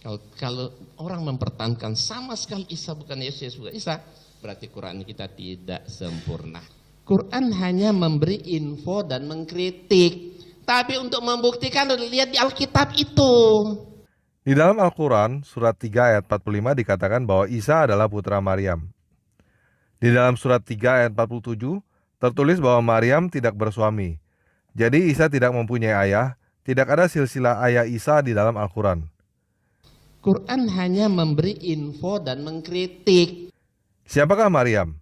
Kalau orang mempertahankan sama sekali Isa bukan Yesus, Yesus bukan Isa, berarti Quran kita tidak sempurna. Quran hanya memberi info dan mengkritik, tapi untuk membuktikan lihat di Alkitab itu. Di dalam Al-Quran, surat 3 ayat 45 dikatakan bahwa Isa adalah putra Maryam. Di dalam surat 3 ayat 47, tertulis bahwa Maryam tidak bersuami. Jadi Isa tidak mempunyai ayah, tidak ada silsilah ayah Isa di dalam Al-Quran. Quran hanya memberi info dan mengkritik. Siapakah Maryam?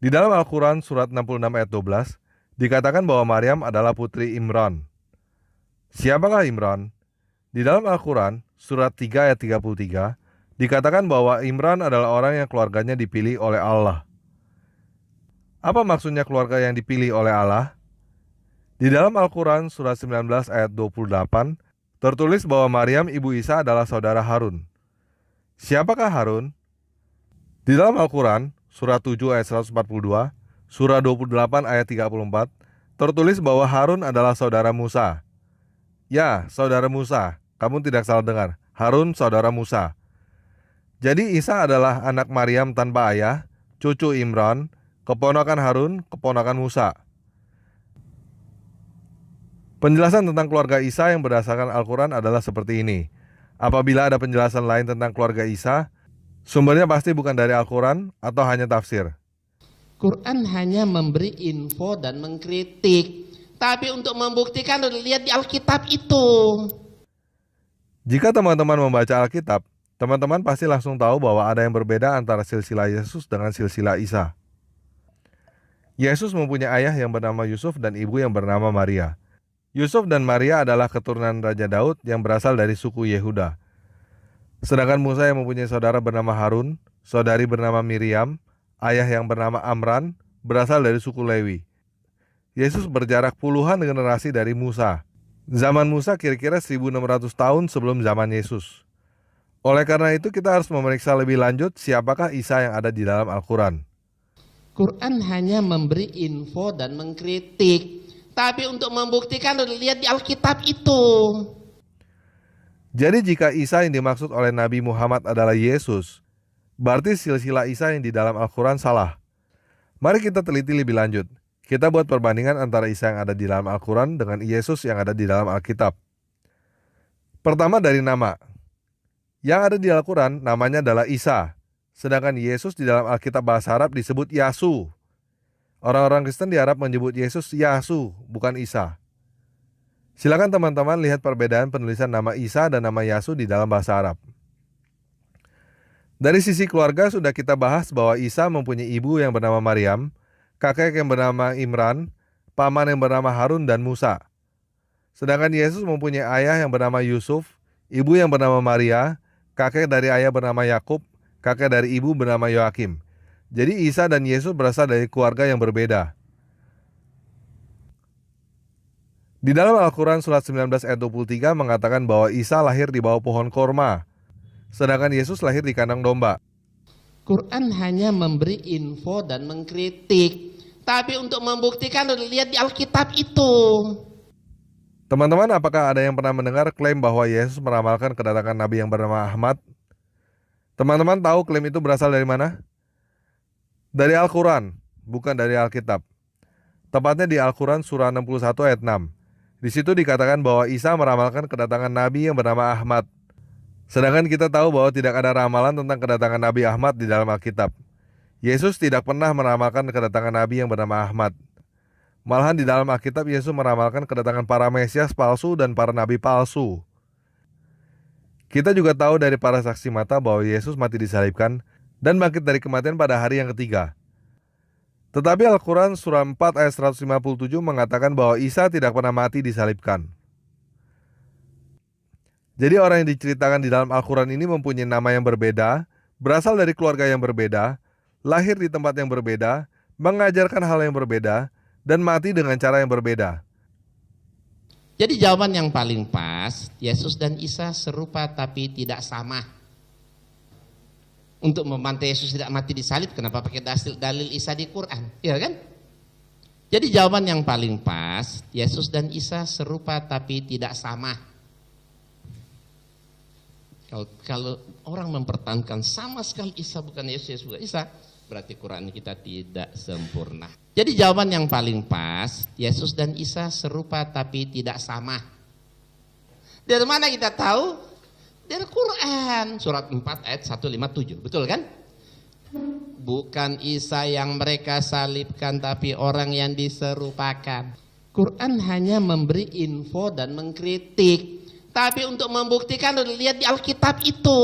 Di dalam Al-Quran surat 66 ayat 12, dikatakan bahwa Maryam adalah putri Imran. Siapakah Imran? Di dalam Al-Quran surat 3 ayat 33, dikatakan bahwa Imran adalah orang yang keluarganya dipilih oleh Allah. Apa maksudnya keluarga yang dipilih oleh Allah? Di dalam Al-Quran surat 19 ayat 28, tertulis bahwa Maryam ibu Isa adalah saudara Harun. Siapakah Harun? Di dalam Al-Quran surat 7 ayat 142, surah 28 ayat 34, tertulis bahwa Harun adalah saudara Musa. Ya, saudara Musa, kamu tidak salah dengar, Harun saudara Musa. Jadi Isa adalah anak Maryam tanpa ayah, cucu Imran, keponakan Harun, keponakan Musa. Penjelasan tentang keluarga Isa yang berdasarkan Al-Quran adalah seperti ini. Apabila ada penjelasan lain tentang keluarga Isa, sumbernya pasti bukan dari Al-Quran atau hanya tafsir. Quran hanya memberi info dan mengkritik, tapi untuk membuktikan lihat di Alkitab itu. Jika teman-teman membaca Alkitab, teman-teman pasti langsung tahu bahwa ada yang berbeda antara silsilah Yesus dengan silsilah Isa. Yesus mempunyai ayah yang bernama Yusuf dan ibu yang bernama Maria. Yusuf dan Maria adalah keturunan Raja Daud yang berasal dari suku Yehuda. Sedangkan Musa yang mempunyai saudara bernama Harun, saudari bernama Miriam, ayah yang bernama Amran, berasal dari suku Lewi. Yesus berjarak puluhan generasi dari Musa. Zaman Musa kira-kira 1600 tahun sebelum zaman Yesus. Oleh karena itu kita harus memeriksa lebih lanjut siapakah Isa yang ada di dalam Al-Quran. Quran hanya memberi info dan mengkritik, tapi untuk membuktikan lihat di Alkitab itu. Jadi jika Isa yang dimaksud oleh Nabi Muhammad adalah Yesus, berarti silsilah Isa yang di dalam Al-Quran salah. Mari kita teliti lebih lanjut. Kita buat perbandingan antara Isa yang ada di dalam Al-Quran dengan Yesus yang ada di dalam Alkitab. Pertama dari nama. Yang ada di Al-Quran namanya adalah Isa, sedangkan Yesus di dalam Alkitab bahasa Arab disebut Yasu. Orang-orang Kristen di Arab menyebut Yesus Yasu, bukan Isa. Silakan teman-teman lihat perbedaan penulisan nama Isa dan nama Yasu di dalam bahasa Arab. Dari sisi keluarga sudah kita bahas bahwa Isa mempunyai ibu yang bernama Maryam, kakek yang bernama Imran, paman yang bernama Harun dan Musa. Sedangkan Yesus mempunyai ayah yang bernama Yusuf, ibu yang bernama Maria, kakek dari ayah bernama Yakub, kakek dari ibu bernama Yoakim. Jadi Isa dan Yesus berasal dari keluarga yang berbeda. Di dalam Al-Quran surat 19 ayat 23 mengatakan bahwa Isa lahir di bawah pohon korma, sedangkan Yesus lahir di kandang domba. Quran hanya memberi info dan mengkritik, tapi untuk membuktikan lihat di Alkitab itu. Teman-teman, apakah ada yang pernah mendengar klaim bahwa Yesus meramalkan kedatangan Nabi yang bernama Ahmad? Teman-teman tahu klaim itu berasal dari mana? Dari Al-Quran, bukan dari Alkitab. Tepatnya di Al-Quran surah 61 ayat 6. Di situ dikatakan bahwa Isa meramalkan kedatangan Nabi yang bernama Ahmad. Sedangkan kita tahu bahwa tidak ada ramalan tentang kedatangan Nabi Ahmad di dalam Alkitab. Yesus tidak pernah meramalkan kedatangan Nabi yang bernama Ahmad. Malahan di dalam Alkitab Yesus meramalkan kedatangan para Mesias palsu dan para Nabi palsu. Kita juga tahu dari para saksi mata bahwa Yesus mati disalibkan dan bangkit dari kematian pada hari yang ketiga. Tetapi Al-Quran surah 4 ayat 157 mengatakan bahwa Isa tidak pernah mati disalibkan. Jadi orang yang diceritakan di dalam Al-Quran ini mempunyai nama yang berbeda, berasal dari keluarga yang berbeda, lahir di tempat yang berbeda, mengajarkan hal yang berbeda, dan mati dengan cara yang berbeda. Jadi jawaban yang paling pas, Yesus dan Isa serupa tapi tidak sama. Untuk membantah Yesus tidak mati disalib, kenapa pakai dalil Isa di Quran? Ya kan? Jadi jawaban yang paling pas, Yesus dan Isa serupa tapi tidak sama. Kalau orang mempertahankan sama sekali Isa bukan Yesus, Yesus bukan Isa, berarti Quran kita tidak sempurna. Jadi jawaban yang paling pas, Yesus dan Isa serupa tapi tidak sama. Dari mana kita tahu? Dari Quran, surat 4 ayat 157, betul kan? Bukan Isa yang mereka salibkan, tapi orang yang diserupakan. Quran hanya memberi info dan mengkritik. Tapi untuk membuktikan, lihat di Alkitab itu.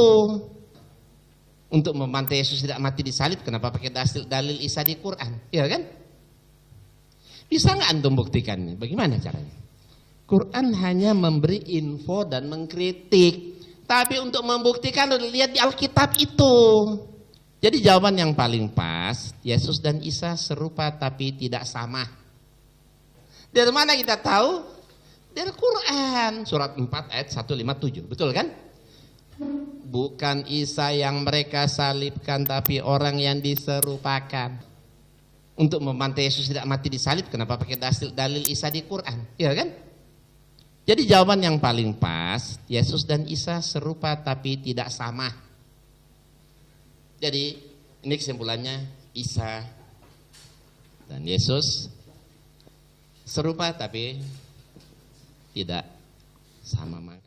Untuk membantah Yesus tidak mati disalib, kenapa pakai dalil Isa di Quran? Ya kan? Bisa nggak antum buktikannya? Bagaimana caranya? Quran hanya memberi info dan mengkritik. Tapi untuk membuktikan, lihat di Alkitab itu. Jadi jawaban yang paling pas, Yesus dan Isa serupa tapi tidak sama. Dari mana kita tahu? Dari Quran, surat 4 ayat 157, betul kan? Bukan Isa yang mereka salibkan, tapi orang yang diserupakan. Untuk membantah Yesus tidak mati disalib, kenapa pakai dalil Isa di Quran? Ya kan? Jadi jawaban yang paling pas, Yesus dan Isa serupa tapi tidak sama. Jadi ini kesimpulannya, Isa dan Yesus serupa tapi tidak sama.